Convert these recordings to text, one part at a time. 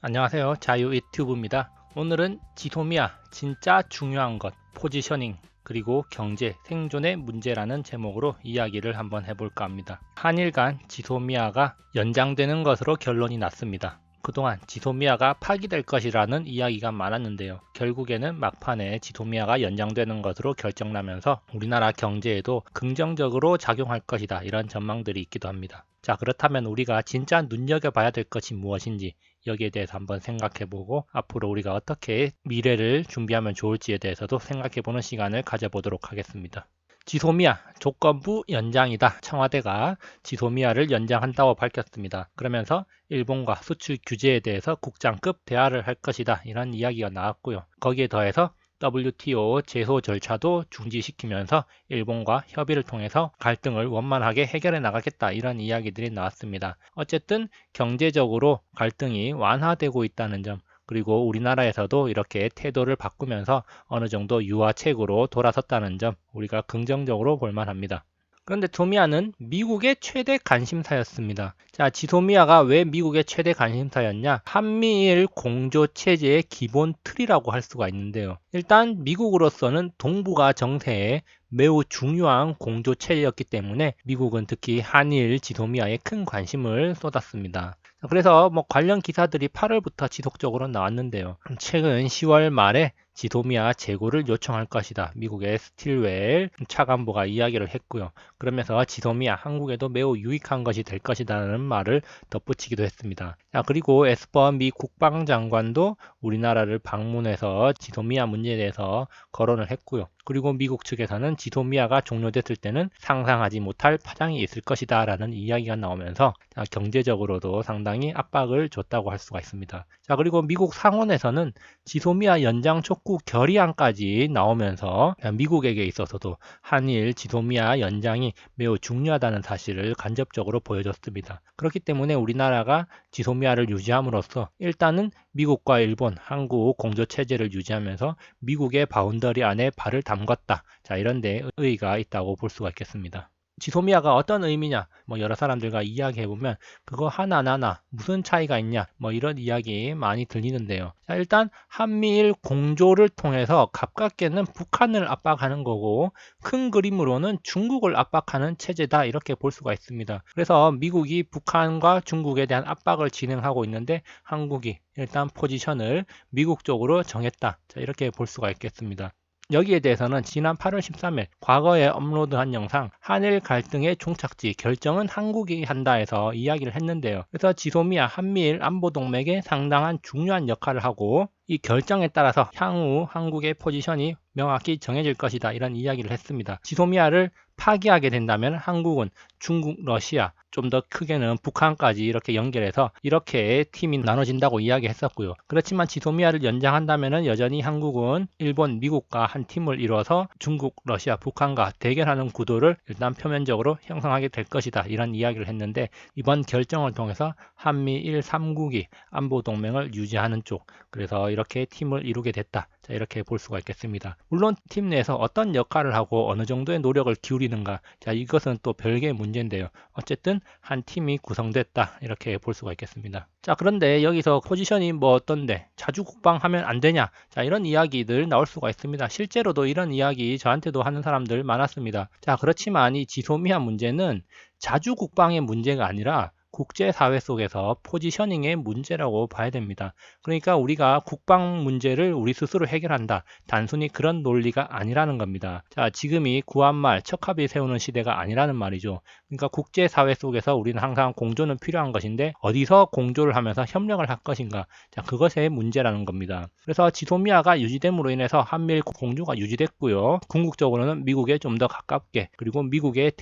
안녕하세요. 자유이튜브입니다. 오늘은 지소미아 진짜 중요한 것, 포지셔닝, 그리고 경제, 생존의 문제라는 제목으로 이야기를 한번 해볼까 합니다. 한일 간 지소미아가 연장되는 것으로 결론이 났습니다. 그동안 지소미아가 파기될 것이라는 이야기가 많았는데요. 결국에는 막판에 지소미아가 연장되는 것으로 결정나면서 우리나라 경제에도 긍정적으로 작용할 것이다, 이런 전망들이 있기도 합니다. 자, 그렇다면 우리가 진짜 눈여겨봐야 될 것이 무엇인지, 여기에 대해서 한번 생각해보고 앞으로 우리가 어떻게 미래를 준비하면 좋을지에 대해서도 생각해보는 시간을 가져보도록 하겠습니다. 지소미아 조건부 연장이다. 청와대가 지소미아를 연장한다고 밝혔습니다. 그러면서 일본과 수출 규제에 대해서 국장급 대화를 할 것이다, 이런 이야기가 나왔고요. 거기에 더해서 WTO 제소 절차도 중지시키면서 일본과 협의를 통해서 갈등을 원만하게 해결해 나가겠다, 이런 이야기들이 나왔습니다. 어쨌든 경제적으로 갈등이 완화되고 있다는 점, 그리고 우리나라에서도 이렇게 태도를 바꾸면서 어느 정도 유화책으로 돌아섰다는 점, 우리가 긍정적으로 볼만합니다. 그런데 지소미아는 미국의 최대 관심사였습니다. 자, 지소미아가 왜 미국의 최대 관심사였냐? 한미일 공조 체제의 기본 틀이라고 할 수가 있는데요. 일단 미국으로서는 동북아 정세에 매우 중요한 공조 체제였기 때문에 미국은 특히 한일 지소미아에 큰 관심을 쏟았습니다. 그래서 관련 기사들이 8월부터 지속적으로 나왔는데요. 최근 10월 말에 지소미아 재고를 요청할 것이다, 미국의 스틸웰 차관보가 이야기를 했고요. 그러면서 지소미아 한국에도 매우 유익한 것이 될 것이라는 말을 덧붙이기도 했습니다. 그리고 에스퍼 미 국방장관도 우리나라를 방문해서 지소미아 문제에 대해서 거론을 했고요. 그리고 미국 측에서는 지소미아가 종료됐을 때는 상상하지 못할 파장이 있을 것이다 라는 이야기가 나오면서 경제적으로도 상당히 압박을 줬다고 할 수가 있습니다. 자, 그리고 미국 상원에서는 지소미아 연장 촉구 결의안까지 나오면서 미국에게 있어서도 한일 지소미아 연장이 매우 중요하다는 사실을 간접적으로 보여줬습니다. 그렇기 때문에 우리나라가 지소미아를 유지함으로써 일단은 미국과 일본, 한국 공조 체제를 유지하면서 미국의 바운더리 안에 발을 담갔다. 자, 이런 데 의의가 있다고 볼 수가 있겠습니다. 지소미아가 어떤 의미냐? 여러 사람들과 이야기해보면 그거 하나하나 무슨 차이가 있냐? 이런 이야기 많이 들리는데요. 자, 일단 한미일 공조를 통해서 가깝게는 북한을 압박하는 거고 큰 그림으로는 중국을 압박하는 체제다, 이렇게 볼 수가 있습니다. 그래서 미국이 북한과 중국에 대한 압박을 진행하고 있는데 한국이 일단 포지션을 미국 쪽으로 정했다. 자, 이렇게 볼 수가 있겠습니다. 여기에 대해서는 지난 8월 13일 과거에 업로드한 영상 한일 갈등의 종착지 결정은 한국이 한다 해서 이야기를 했는데요. 그래서 지소미아 한미일 안보동맹에 상당한 중요한 역할을 하고 이 결정에 따라서 향후 한국의 포지션이 명확히 정해질 것이다, 이런 이야기를 했습니다. 지소미아를 파기하게 된다면 한국은 중국, 러시아, 좀 더 크게는 북한까지 이렇게 연결해서 이렇게 팀이 나눠진다고 이야기했었고요. 그렇지만 지소미아를 연장한다면 여전히 한국은 일본, 미국과 한 팀을 이뤄서 중국, 러시아, 북한과 대결하는 구도를 일단 표면적으로 형성하게 될 것이다, 이런 이야기를 했는데 이번 결정을 통해서 한미일 3국이 안보동맹을 유지하는 쪽, 그래서 이렇게 팀을 이루게 됐다. 자, 이렇게 볼 수가 있겠습니다. 물론 팀 내에서 어떤 역할을 하고 어느 정도의 노력을 기울이는가, 자, 이것은 또 별개의 문제인데요. 어쨌든 한 팀이 구성됐다, 이렇게 볼 수가 있겠습니다. 자, 그런데 여기서 포지션이 어떤데 자주 국방하면 안 되냐? 자, 이런 이야기들 나올 수가 있습니다. 실제로도 이런 이야기 저한테도 하는 사람들 많았습니다. 자, 그렇지만 이 지소미아 문제는 자주 국방의 문제가 아니라 국제사회 속에서 포지셔닝의 문제라고 봐야 됩니다. 그러니까 우리가 국방 문제를 우리 스스로 해결한다, 단순히 그런 논리가 아니라는 겁니다. 자, 지금이 구한말 척합이 세우는 시대가 아니라는 말이죠. 그러니까 국제사회 속에서 우리는 항상 공조는 필요한 것인데 어디서 공조를 하면서 협력을 할 것인가, 자, 그것의 문제라는 겁니다. 그래서 지소미아가 유지됨으로 인해서 한미일 공조가 유지됐고요. 궁극적으로는 미국에 좀 더 가깝게, 그리고 미국의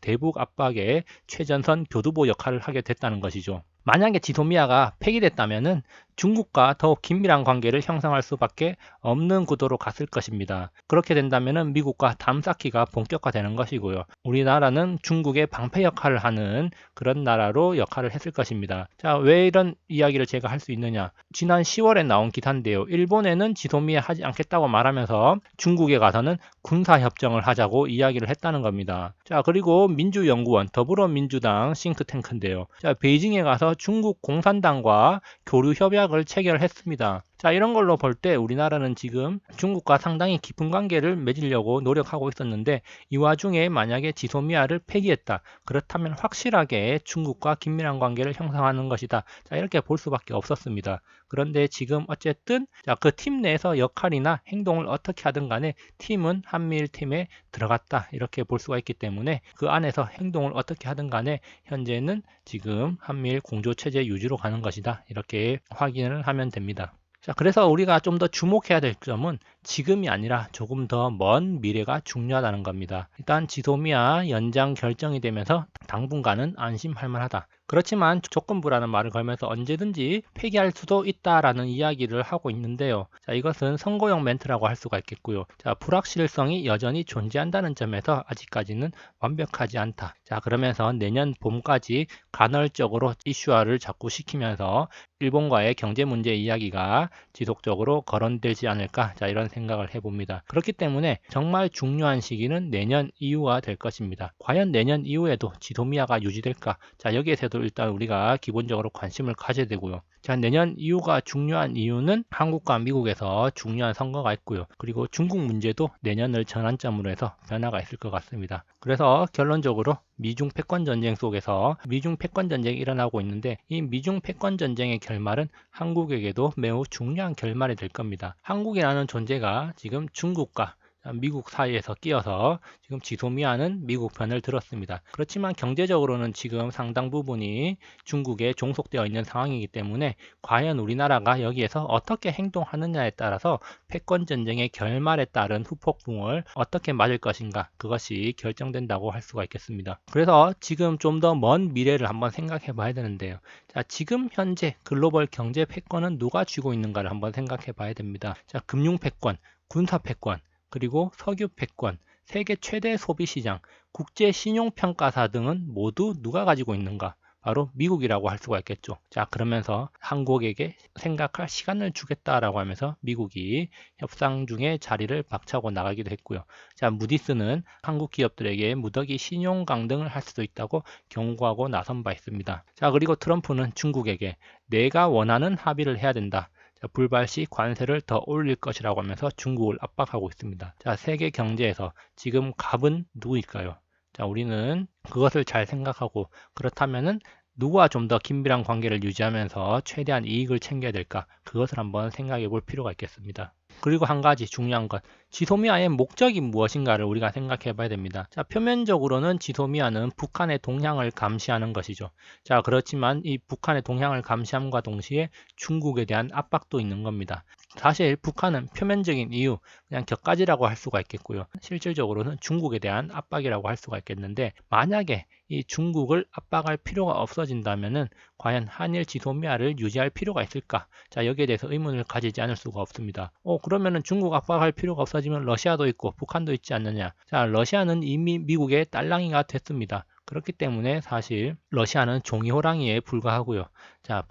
대북 압박에 최전선 교두보 역할을 하게 됐다는 것이죠. 만약에 지소미아가 폐기됐다면 중국과 더욱 긴밀한 관계를 형성할 수밖에 없는 구도로 갔을 것입니다. 그렇게 된다면 미국과 담쌓기가 본격화되는 것이고요. 우리나라는 중국의 방패 역할을 하는 그런 나라로 역할을 했을 것입니다. 자, 왜 이런 이야기를 제가 할 수 있느냐? 지난 10월에 나온 기사인데요. 일본에는 지소미아 하지 않겠다고 말하면서 중국에 가서는 군사협정을 하자고 이야기를 했다는 겁니다. 자, 그리고 민주연구원 더불어민주당 싱크탱크인데요. 자, 베이징에 가서 그래서 중국 공산당과 교류 협약을 체결했습니다. 자, 이런 걸로 볼 때 우리나라는 지금 중국과 상당히 깊은 관계를 맺으려고 노력하고 있었는데 이 와중에 만약에 지소미아를 폐기했다. 그렇다면 확실하게 중국과 긴밀한 관계를 형성하는 것이다. 자, 이렇게 볼 수밖에 없었습니다. 그런데 지금 어쨌든 그 팀 내에서 역할이나 행동을 어떻게 하든 간에 팀은 한미일 팀에 들어갔다. 이렇게 볼 수가 있기 때문에 그 안에서 행동을 어떻게 하든 간에 현재는 지금 한미일 공조체제 유지로 가는 것이다. 이렇게 확인을 하면 됩니다. 자, 그래서 우리가 좀 더 주목해야 될 점은 지금이 아니라 조금 더 먼 미래가 중요하다는 겁니다. 일단 지소미아 연장 결정이 되면서 당분간은 안심할 만하다. 그렇지만 조건부라는 말을 걸면서 언제든지 폐기할 수도 있다라는 이야기를 하고 있는데요. 자, 이것은 선거용 멘트라고 할 수가 있겠고요. 자, 불확실성이 여전히 존재한다는 점에서 아직까지는 완벽하지 않다. 자, 그러면서 내년 봄까지 간헐적으로 이슈화를 자꾸 시키면서 일본과의 경제 문제 이야기가 지속적으로 거론되지 않을까, 자, 이런 생각을 해봅니다. 그렇기 때문에 정말 중요한 시기는 내년 이후가 될 것입니다. 과연 내년 이후에도 지소미아가 유지될까? 자, 여기에서도 일단 우리가 기본적으로 관심을 가져야 되고요. 자, 내년 이후가 중요한 이유는 한국과 미국에서 중요한 선거가 있고요. 그리고 중국 문제도 내년을 전환점으로 해서 변화가 있을 것 같습니다. 그래서 결론적으로 미중 패권 전쟁 속에서 미중 패권 전쟁이 일어나고 있는데 이 미중 패권 전쟁의 결말은 한국에게도 매우 중요한 결말이 될 겁니다. 한국이라는 존재가 지금 중국과 미국 사이에서 끼어서 지금 지소미아는 미국 편을 들었습니다. 그렇지만 경제적으로는 지금 상당 부분이 중국에 종속되어 있는 상황이기 때문에 과연 우리나라가 여기에서 어떻게 행동하느냐에 따라서 패권 전쟁의 결말에 따른 후폭풍을 어떻게 맞을 것인가, 그것이 결정된다고 할 수가 있겠습니다. 그래서 지금 좀 더 먼 미래를 한번 생각해 봐야 되는데요. 자, 지금 현재 글로벌 경제 패권은 누가 쥐고 있는가를 한번 생각해 봐야 됩니다. 자, 금융 패권, 군사 패권, 그리고 석유 패권, 세계 최대 소비시장, 국제 신용평가사 등은 모두 누가 가지고 있는가? 바로 미국이라고 할 수가 있겠죠. 자, 그러면서 한국에게 생각할 시간을 주겠다라고 하면서 미국이 협상 중에 자리를 박차고 나가기도 했고요. 자, 무디스는 한국 기업들에게 무더기 신용 강등을 할 수도 있다고 경고하고 나선 바 있습니다. 자, 그리고 트럼프는 중국에게 내가 원하는 합의를 해야 된다. 불발 시 관세를 더 올릴 것이라고 하면서 중국을 압박하고 있습니다. 자, 세계 경제에서 지금 갑은 누구일까요? 자, 우리는 그것을 잘 생각하고 그렇다면은 누구와 좀 더 긴밀한 관계를 유지하면서 최대한 이익을 챙겨야 될까? 그것을 한번 생각해 볼 필요가 있겠습니다. 그리고 한 가지 중요한 것, 지소미아의 목적이 무엇인가를 우리가 생각해 봐야 됩니다. 자, 표면적으로는 지소미아는 북한의 동향을 감시하는 것이죠. 자, 그렇지만 이 북한의 동향을 감시함과 동시에 중국에 대한 압박도 있는 겁니다. 사실 북한은 표면적인 이유, 그냥 격가지라고 할 수가 있겠고요. 실질적으로는 중국에 대한 압박이라고 할 수가 있겠는데 만약에 이 중국을 압박할 필요가 없어진다면은 과연 한일 지소미아를 유지할 필요가 있을까? 자, 여기에 대해서 의문을 가지지 않을 수가 없습니다. 그러면은 중국 압박할 필요가 없어지면 러시아도 있고 북한도 있지 않느냐? 자, 러시아는 이미 미국의 딸랑이가 됐습니다. 그렇기 때문에 사실 러시아는 종이 호랑이에 불과하고요. 자,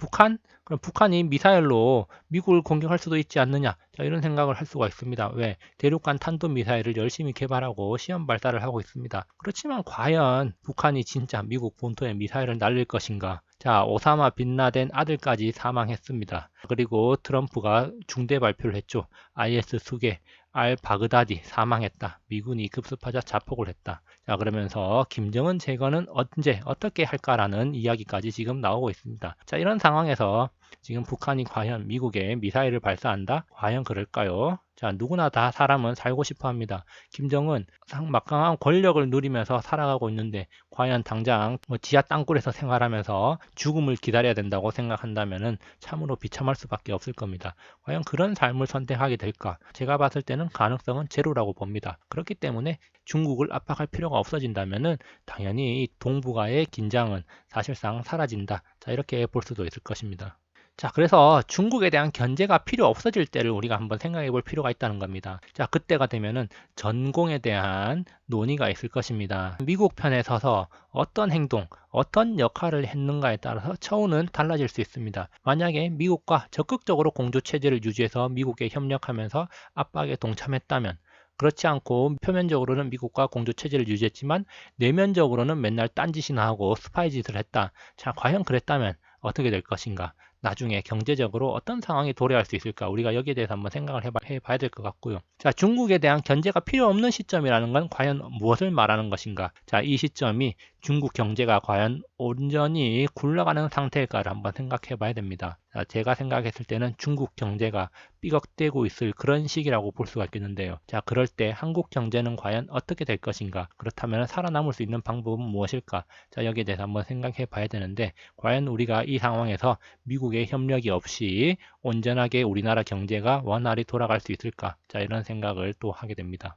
그럼 북한이 미사일로 미국을 공격할 수도 있지 않느냐? 자, 이런 생각을 할 수가 있습니다. 왜? 대륙간 탄도미사일을 열심히 개발하고 시험 발사를 하고 있습니다. 그렇지만 과연 북한이 진짜 미국 본토에 미사일을 날릴 것인가? 자, 오사마 빈라덴 아들까지 사망했습니다. 그리고 트럼프가 중대 발표를 했죠. IS 수계, 알 바그다디 사망했다. 미군이 급습하자 자폭을 했다. 자, 그러면서 김정은 제거는 언제 어떻게 할까라는 이야기까지 지금 나오고 있습니다. 자, 이런 상황에서 지금 북한이 과연 미국에 미사일을 발사한다? 과연 그럴까요? 자, 누구나 다 사람은 살고 싶어 합니다. 김정은 막강한 권력을 누리면서 살아가고 있는데 과연 당장 지하 땅굴에서 생활하면서 죽음을 기다려야 된다고 생각한다면 참으로 비참할 수밖에 없을 겁니다. 과연 그런 삶을 선택하게 될까? 제가 봤을 때는 가능성은 제로라고 봅니다. 그렇기 때문에 중국을 압박할 필요가 없어진다면 당연히 동북아의 긴장은 사실상 사라진다. 자, 이렇게 볼 수도 있을 것입니다. 자, 그래서 중국에 대한 견제가 필요 없어질 때를 우리가 한번 생각해 볼 필요가 있다는 겁니다. 자, 그때가 되면은 전공에 대한 논의가 있을 것입니다. 미국 편에 서서 어떤 행동, 어떤 역할을 했는가에 따라서 처우는 달라질 수 있습니다. 만약에 미국과 적극적으로 공조체제를 유지해서 미국에 협력하면서 압박에 동참했다면 그렇지 않고 표면적으로는 미국과 공조체제를 유지했지만 내면적으로는 맨날 딴짓이나 하고 스파이 짓을 했다. 자, 과연 그랬다면 어떻게 될 것인가, 나중에 경제적으로 어떤 상황이 도래할 수 있을까, 우리가 여기에 대해서 한번 생각을 해봐야 될 것 같고요. 자, 중국에 대한 견제가 필요 없는 시점이라는 건 과연 무엇을 말하는 것인가. 자, 이 시점이 중국 경제가 과연 온전히 굴러가는 상태일까를 한번 생각해 봐야 됩니다. 자, 제가 생각했을 때는 중국 경제가 삐걱대고 있을 그런 시기라고 볼 수가 있겠는데요. 자, 그럴 때 한국 경제는 과연 어떻게 될 것인가, 그렇다면 살아남을 수 있는 방법은 무엇일까. 자, 여기에 대해서 한번 생각해 봐야 되는데, 과연 우리가 이 상황에서 미국의 협력이 없이 온전하게 우리나라 경제가 원활히 돌아갈 수 있을까. 자, 이런 생각을 또 하게 됩니다.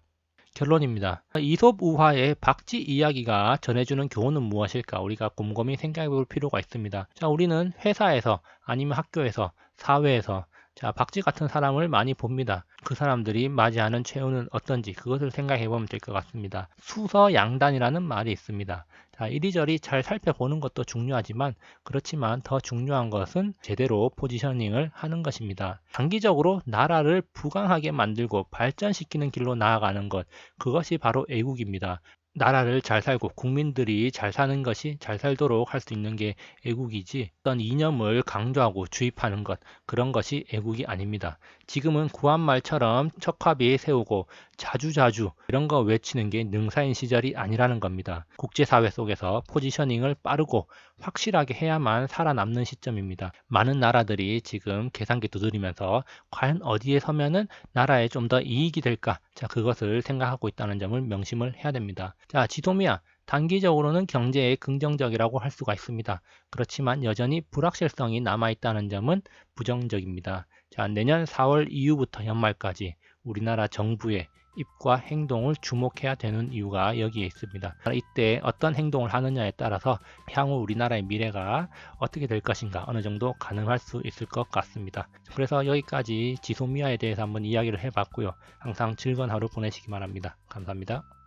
결론입니다. 이솝 우화의 박쥐 이야기가 전해주는 교훈은 무엇일까? 우리가 곰곰이 생각해 볼 필요가 있습니다. 자, 우리는 회사에서 아니면 학교에서 사회에서 자, 박쥐 같은 사람을 많이 봅니다. 그 사람들이 맞이하는 최후는 어떤지 그것을 생각해 보면 될 것 같습니다. 수서양단이라는 말이 있습니다. 자, 이리저리 잘 살펴보는 것도 중요하지만 그렇지만 더 중요한 것은 제대로 포지셔닝을 하는 것입니다. 장기적으로 나라를 부강하게 만들고 발전시키는 길로 나아가는 것, 그것이 바로 애국입니다. 나라를 잘 살고 국민들이 잘 사는 것이 잘 살도록 할 수 있는 게 애국이지, 어떤 이념을 강조하고 주입하는 것, 그런 것이 애국이 아닙니다. 지금은 구한말처럼 척화비 세우고 자주자주 이런 거 외치는 게 능사인 시절이 아니라는 겁니다. 국제사회 속에서 포지셔닝을 빠르고 확실하게 해야만 살아남는 시점입니다. 많은 나라들이 지금 계산기 두드리면서 과연 어디에 서면은 나라에 좀 더 이익이 될까? 자, 그것을 생각하고 있다는 점을 명심을 해야 됩니다. 자, 지도미아. 단기적으로는 경제에 긍정적이라고 할 수가 있습니다. 그렇지만 여전히 불확실성이 남아있다는 점은 부정적입니다. 자, 내년 4월 이후부터 연말까지 우리나라 정부의 입과 행동을 주목해야 되는 이유가 여기에 있습니다. 이때 어떤 행동을 하느냐에 따라서 향후 우리나라의 미래가 어떻게 될 것인가 어느 정도 가늠할 수 있을 것 같습니다. 그래서 여기까지 지소미아에 대해서 한번 이야기를 해봤고요. 항상 즐거운 하루 보내시기 바랍니다. 감사합니다.